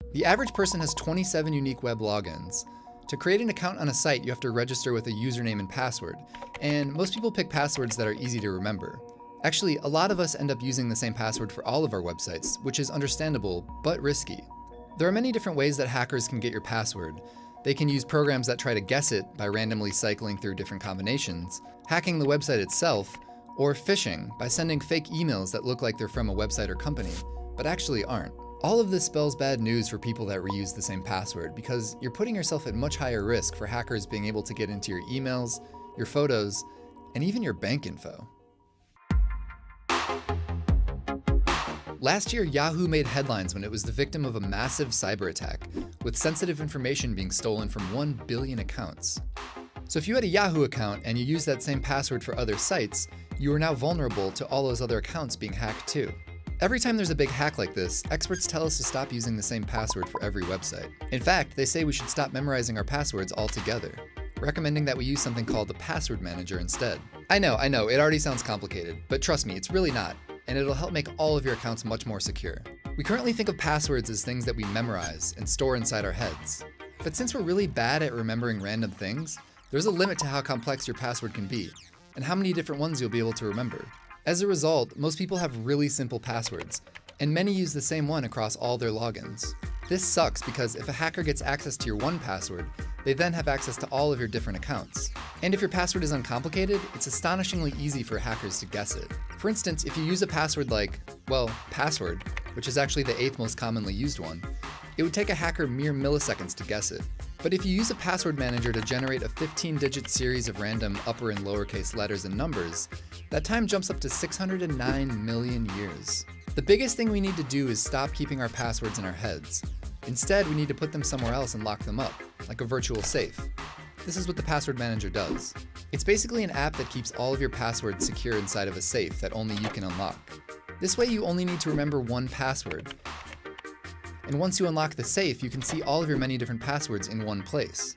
The average person has 27 unique web logins. To create an account on a site, you have to register with a username and password, and most people pick passwords that are easy to remember. Actually, a lot of us end up using the same password for all of our websites, which is understandable, but risky. There are many different ways that hackers can get your password. They can use programs that try to guess it by randomly cycling through different combinations, hacking the website itself, or phishing by sending fake emails that look like they're from a website or company, but actually aren't. All of this spells bad news for people that reuse the same password because you're putting yourself at much higher risk for hackers being able to get into your emails, your photos, and even your bank info. Last year, Yahoo made headlines when it was the victim of a massive cyber attack, with sensitive information being stolen from 1 billion accounts. So if you had a Yahoo account and you used that same password for other sites, you are now vulnerable to all those other accounts being hacked too. Every time there's a big hack like this, experts tell us to stop using the same password for every website. In fact, they say we should stop memorizing our passwords altogether, recommending that we use something called the password manager instead. I know, it already sounds complicated, but trust me, it's really not, and it'll help make all of your accounts much more secure. We currently think of passwords as things that we memorize and store inside our heads. But since we're really bad at remembering random things, there's a limit to how complex your password can be, and how many different ones you'll be able to remember. As a result, most people have really simple passwords, and many use the same one across all their logins. This sucks because if a hacker gets access to your one password, they then have access to all of your different accounts. And if your password is uncomplicated, it's astonishingly easy for hackers to guess it. For instance, if you use a password like, well, password, which is actually the 8th most commonly used one, it would take a hacker mere milliseconds to guess it. But if you use a password manager to generate a 15-digit series of random upper and lowercase letters and numbers, that time jumps up to 609 million years. The biggest thing we need to do is stop keeping our passwords in our heads. Instead, we need to put them somewhere else and lock them up, like a virtual safe. This is what the password manager does. It's basically an app that keeps all of your passwords secure inside of a safe that only you can unlock. This way you only need to remember one password. And once you unlock the safe, you can see all of your many different passwords in one place.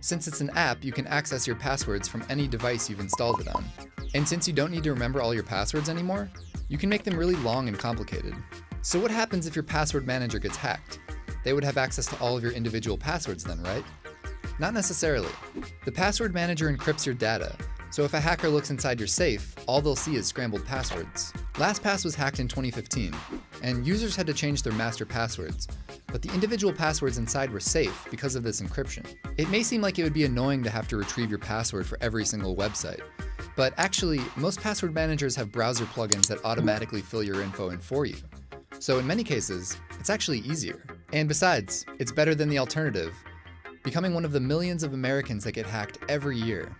Since it's an app, you can access your passwords from any device you've installed it on. And since you don't need to remember all your passwords anymore, you can make them really long and complicated. So what happens if your password manager gets hacked? They would have access to all of your individual passwords then, right? Not necessarily. The password manager encrypts your data, so if a hacker looks inside your safe, all they'll see is scrambled passwords. LastPass was hacked in 2015, and users had to change their master passwords, but the individual passwords inside were safe because of this encryption. It may seem like it would be annoying to have to retrieve your password for every single website, but actually, most password managers have browser plugins that automatically fill your info in for you. So in many cases, it's actually easier. And besides, it's better than the alternative, becoming one of the millions of Americans that get hacked every year.